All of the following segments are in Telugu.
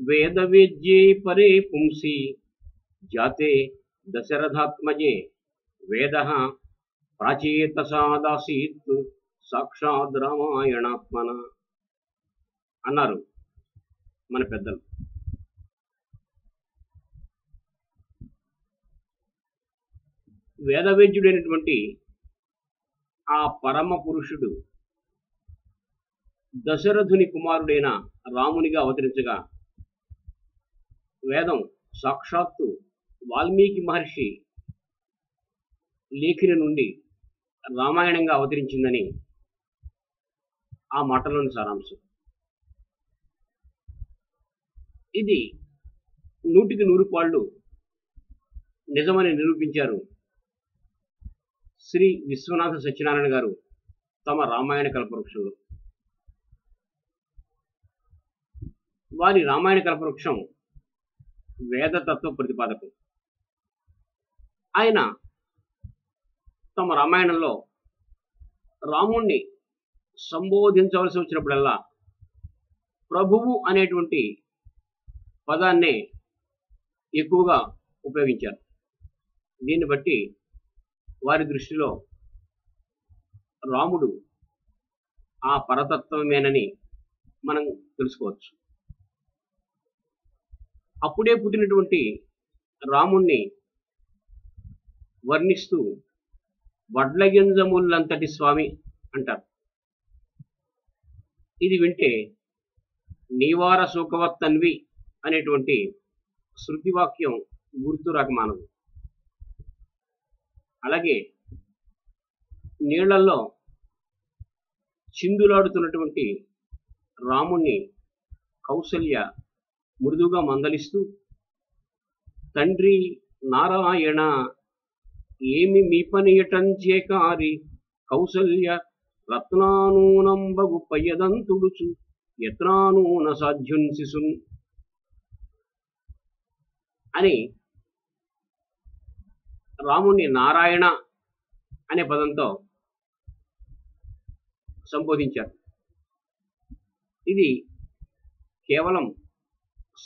వేదవేద్యే పరే పుంసి జాతే దశరథాత్మజే వేదః ప్రాచేతసాదాసీత్ సాక్షాద్ రామాయణాత్మన అన్నారు మన పెద్దలు. వేదవేద్యుడైనటువంటి ఆ పరమ పురుషుడు దశరథుని కుమారుడైన రామునిగా అవతరించగా వేదం సాక్షాత్తు వాల్మీకి మహర్షి లేఖిని నుండి రామాయణంగా అవతరించిందని ఆ మాటలోని సారాంశం. ఇది 100కి 100 పాళ్ళు నిజమని నిరూపించారు శ్రీ విశ్వనాథ సత్యనారాయణ గారు తమ రామాయణ కల్పవృక్షంలో. వారి రామాయణ కల్పవృక్షం వేదతత్వ ప్రతిపాదకం. ఆయన తమ రామాయణంలో రాముణ్ణి సంబోధించవలసి వచ్చినప్పుడల్లా ప్రభువు అనేటువంటి పదాన్నే ఎక్కువగా ఉపయోగించారు. దీన్ని బట్టి వారి దృష్టిలో రాముడు ఆ పరతత్వమేనని మనం తెలుసుకోవచ్చు. అప్పుడే పుట్టినటువంటి రాముణ్ణి వర్ణిస్తూ వడ్లగింజములంతటి స్వామి అంటారు. ఇది వింటే నీవార శోకవత్తన్వి అనేటువంటి శృతివాక్యం గుర్తు రాకమానదు. అలాగే నీళ్లలో చిందులాడుతున్నటువంటి రాముణ్ణి కౌసల్య మృదుగా మందలిస్తూ, తండ్రి నారాయణ ఏమి మీ పనియటంచేకారి కౌసల్య రత్నానూనంబగు పయ్యదంతుడుచు యత్నానూన సాధ్యున్ శిశున్ అని రాముణ్ణి నారాయణ అనే పదంతో సంబోధించారు. ఇది కేవలం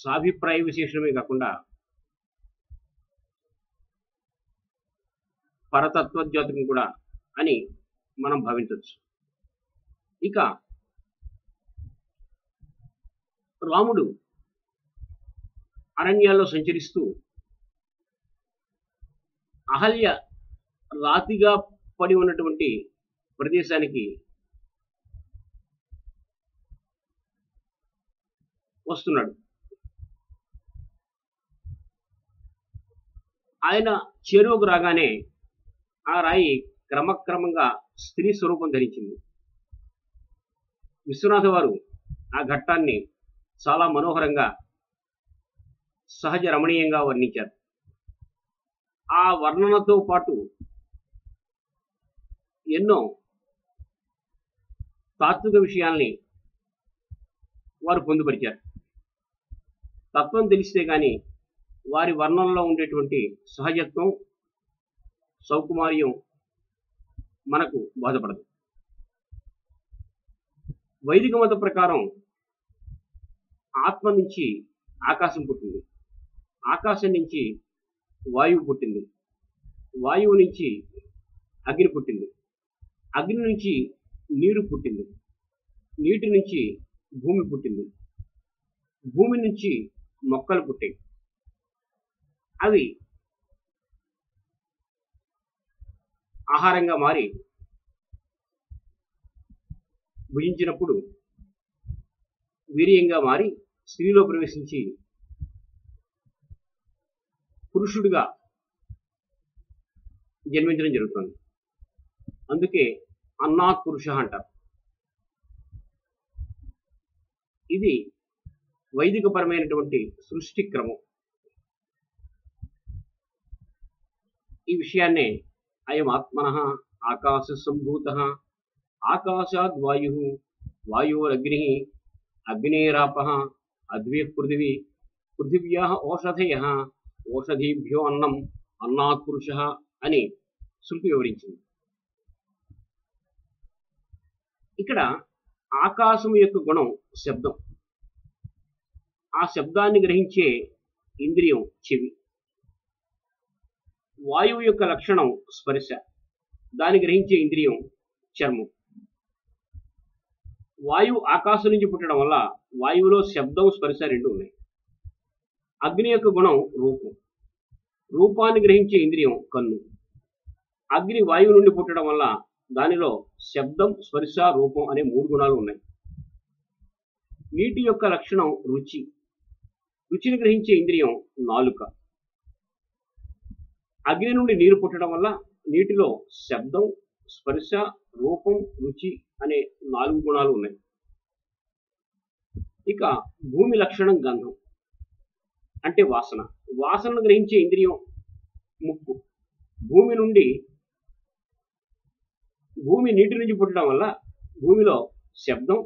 సాభిప్రాయ విశేషణమే కాకుండా పరతత్వద్యోతకం కూడా అని మనం భావించవచ్చు. ఇక రాముడు అరణ్యాల్లో సంచరిస్తూ అహల్య రాతిగా పడి ఉన్నటువంటి ప్రదేశానికి వస్తున్నాడు. ఆయన చేరువకు రాగానే ఆ రాయి క్రమక్రమంగా స్త్రీ స్వరూపం ధరించింది. విశ్వనాథ వారు ఆ ఘట్టాన్ని చాలా మనోహరంగా సహజ రమణీయంగా వర్ణించారు. ఆ వర్ణనతో పాటు ఎన్నో తాత్విక విషయాల్ని వారు పొందుపరిచారు. తత్వం తెలిస్తే కానీ వారి వర్ణనలో ఉండేటువంటి సహజత్వం, సౌకుమార్యం మనకు బోధపడదు. వైదిక మత ప్రకారం ఆత్మ నుంచి ఆకాశం పుట్టింది, ఆకాశం నుంచి వాయువు పుట్టింది, వాయువు నుంచి అగ్ని పుట్టింది, అగ్ని నుంచి నీరు పుట్టింది, నీటి నుంచి భూమి పుట్టింది, భూమి నుంచి మొక్కలు పుట్టాయి. అవి ఆహారంగా మారి భుజించినప్పుడు వీర్యంగా మారి స్త్రీలో ప్రవేశించి పురుషుడిగా జన్మించడం జరుగుతుంది. అందుకే అన్నాత్ పురుష అంటారు. ఇది వైదికపరమైనటువంటి సృష్టి క్రమం. ఈ విషయాన్నే అయం ఆత్మనః ఆకాశ సంభూతః ఆకాశాద్ వాయుః వాయోరగ్నిః అగ్నేరాపః అద్వే పృథివీ పృథివ్యాః ఓషధయః ఓషధీభ్యో అన్నం అన్నాత్ పురుషః అని శృతి వివరించింది. ఇక్కడ ఆకాశం యొక్క గుణం శబ్దం. ఆ శబ్దాన్ని గ్రహించే ఇంద్రియం చెవి. వాయువు యొక్క లక్షణం స్పర్శ, దాన్ని గ్రహించే ఇంద్రియం చర్మం. వాయువు ఆకాశం నుంచి పుట్టడం వల్ల వాయువులో శబ్దం స్పర్శ రెండు ఉన్నాయి. అగ్ని యొక్క గుణం రూపం, రూపాన్ని గ్రహించే ఇంద్రియం కన్ను. అగ్ని వాయువు నుండి పుట్టడం వల్ల దానిలో శబ్దం స్పర్శ రూపం అనే మూడు గుణాలు ఉన్నాయి. నీటి యొక్క లక్షణం రుచి, రుచిని గ్రహించే ఇంద్రియం నాలుక. అగ్ని నుండి నీరు పుట్టడం వల్ల నీటిలో శబ్దం స్పర్శ రూపం రుచి అనే నాలుగు గుణాలు ఉన్నాయి. ఇక భూమి లక్షణం గంధం అంటే వాసన, వాసనను గ్రహించే ఇంద్రియం ముక్కు. భూమి నీటి నుంచి పుట్టడం వల్ల భూమిలో శబ్దం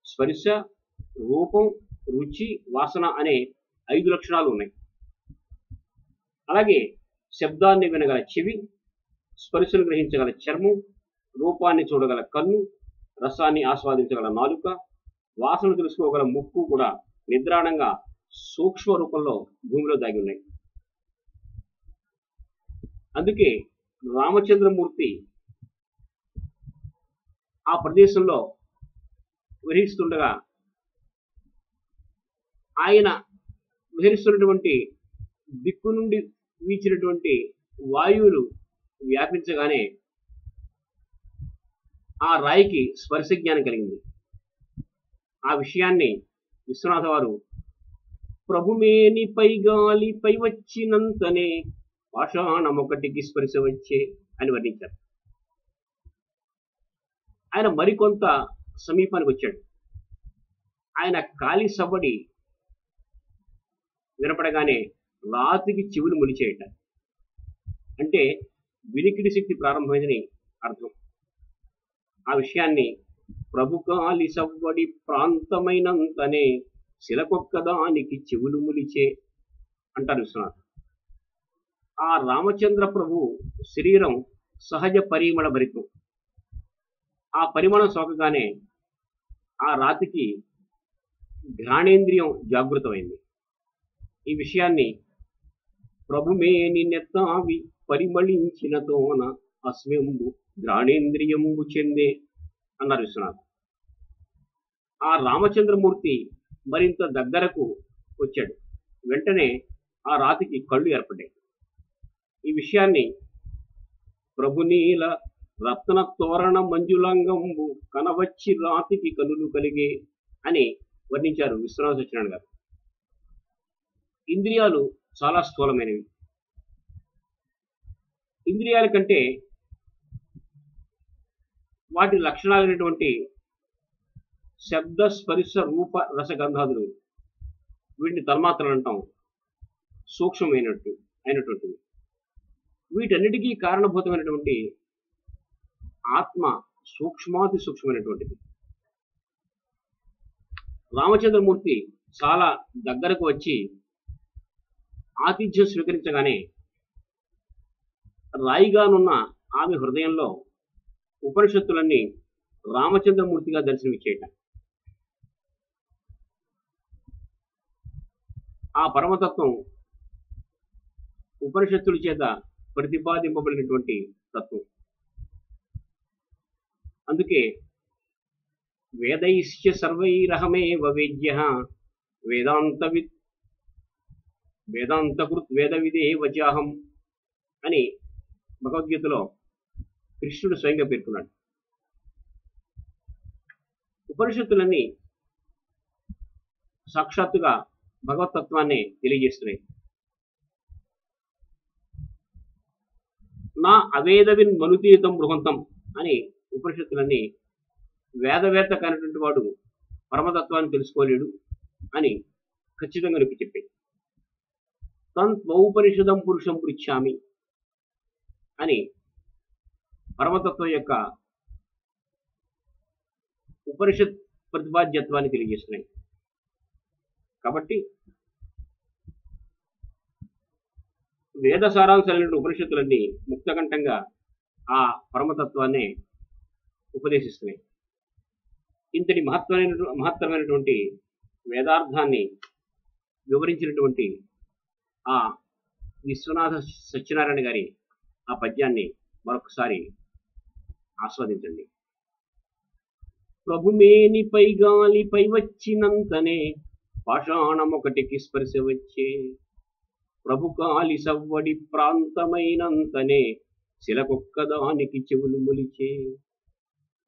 స్పర్శ రూపం రుచి వాసన అనే 5 లక్షణాలు ఉన్నాయి. అలాగే శబ్దాన్ని వినగల చెవి, స్పర్శను గ్రహించగల చర్మం, రూపాన్ని చూడగల కన్ను, రసాన్ని ఆస్వాదించగల నాలుక, వాసన తెలుసుకోగల ముక్కు కూడా నిద్రాణంగా సూక్ష్మ రూపంలో భూమిలో దాగి ఉన్నాయి. అందుకే రామచంద్రమూర్తి ఆ ప్రదేశంలో విహరిస్తుండగా ఆయన విహరిస్తున్నటువంటి దిక్కు నుండి వీచినటువంటి వాయువులు వ్యాపించగానే ఆ రాయికి స్పర్శ జ్ఞానం కలిగింది. ఆ విషయాన్ని విశ్వనాథ వారు ప్రభుమేని పైగాలి పై వచ్చినంతనే పాషాణమొకటికి స్పర్శ వచ్చే అని వర్ణించారు. ఆయన మరికొంత సమీపానికి వచ్చాడు. ఆయన కాలి సవ్వడి వినపడగానే రాతికి చెవులు ములిచేయట, అంటే వినికిడి శక్తి ప్రారంభమైందని అర్థం. ఆ విషయాన్ని ప్రభు కాలి సవ్వడి ప్రాంతమైనంతనే శిలకొక్కదానికి చెవులు ములిచే అంటారు విశ్వనాథ్. ఆ రామచంద్ర ప్రభు శరీరం సహజ పరిమళ భరితం. ఆ పరిమళం సోకగానే ఆ రాతికి ఘ్రాణేంద్రియం జాగృతమైంది. ఈ విషయాన్ని ప్రభుమేని నెత్తావి పరిమళించినతోన అస్మెంబు ఘ్రాణేంద్రియంబు చెందే అన్నారు విశ్వనాథ్. ఆ రామచంద్రమూర్తి మరింత దగ్గరకు వచ్చాడు. వెంటనే ఆ రాతికి కళ్ళు ఏర్పడ్డాయి. ఈ విషయాన్ని ప్రభునీల రత్న తోరణ మంజులాంగంబు కనవచ్చి రాతికి కనులు కలిగే అని వర్ణించారు విశ్వనాథ సత్యనారాయణ గారు. ఇంద్రియాలు చాలా స్థూలమైనవి. ఇంద్రియాల కంటే వాటి లక్షణాలైనటువంటి శబ్ద స్పర్శ రూప రసగంధాదులు, వీటిని తన్మాత్రలు అంటాం, అయినటువంటివి. వీటన్నిటికీ కారణభూతమైనటువంటి ఆత్మ సూక్ష్మాతి సూక్ష్మమైనటువంటిది. రామచంద్రమూర్తి చాలా దగ్గరకు వచ్చి ఆతిథ్యం స్వీకరించగానే రాయిగానున్న ఆమె హృదయంలో ఉపనిషత్తులన్నీ రామచంద్రమూర్తిగా దర్శనమిచ్చేయట. ఆ పరమతత్వం ఉపనిషత్తుల చేత ప్రతిపాదింపబడినటువంటి తత్వం. అందుకే వేదైశ్చ సర్వైరహమేవ వేద్యః వేదాంతకృత్ వేద విదేవచాహం అని భగవద్గీతలో కృష్ణుడు స్వయంగా పేర్కొన్నాడు. ఉపనిషత్తులన్నీ సాక్షాత్తుగా భగవతత్వాన్ని తెలియజేస్తున్నాయి. నా అవేదవిన్ మనుతీతం బృహంతం అని ఉపనిషత్తులన్నీ వేదవేత్త కానటువంటి వాడు పరమతత్వాన్ని తెలుసుకోలేడు అని ఖచ్చితంగా నొక్కి చెప్పాయి. తంత్వౌపనిషదం పురుషం పృచ్ఛామి అని పరమతత్వం యొక్క ఉపనిషత్ ప్రతిపాద్యత్వాన్ని తెలియజేస్తున్నాయి. కాబట్టి వేద సారాంశాలైన ఉపనిషత్తులన్నీ ముక్తకంఠంగా ఆ పరమతత్వాన్ని ఉపదేశిస్తున్నాయి. ఇంతటి మహత్తరమైనటువంటి వేదార్థాన్ని వివరించినటువంటి ఆ విశ్వనాథ సత్యనారాయణ గారి ఆ పద్యాన్ని మరొకసారి ఆస్వాదించండి. ప్రభుమేనిపై గాలిపై వచ్చినంతనే పాషాణమొకటికి స్పర్శ వచ్చే, ప్రభుకాలి సవ్వడి ప్రాంతమైనంతనే శిలకొక్కదానికి చెవులు మొలిచే,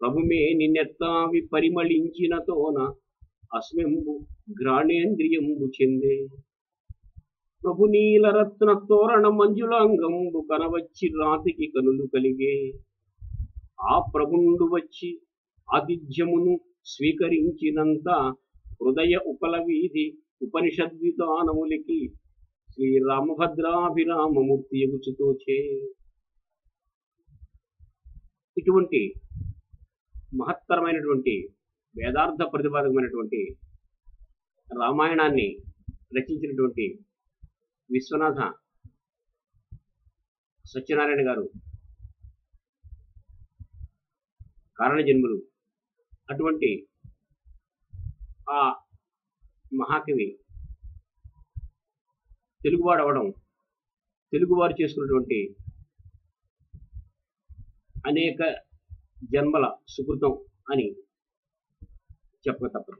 ప్రభుమేని నెత్తావి పరిమళించిన తోన అస్మెంబు ఘ్రాణేంద్రియంబు చెందే, ప్రభు నీలరత్న తోరణ మంజులాంగంబు కనవచ్చి రాతికి కనులు కలిగే, ఆ ప్రభుండు వచ్చి ఆతిథ్యమును స్వీకరించినంత హృదయ ఉపల వీధి ఉపనిషద్వితానములికి శ్రీరామభద్రాభిరామమూర్తి ఎగుచుతోచే. ఇటువంటి మహత్తరమైనటువంటి వేదార్థ ప్రతిపాదకమైనటువంటి రామాయణాన్ని రచించినటువంటి విశ్వనాథ సత్యనారాయణ గారు కారణజన్ములు. అటువంటి ఆ మహాకవి తెలుగువాడు అవడం, తెలుగువారు చేసుకున్నటువంటి అనేక జన్మల సుకృతం అని చెప్పక తప్పదు.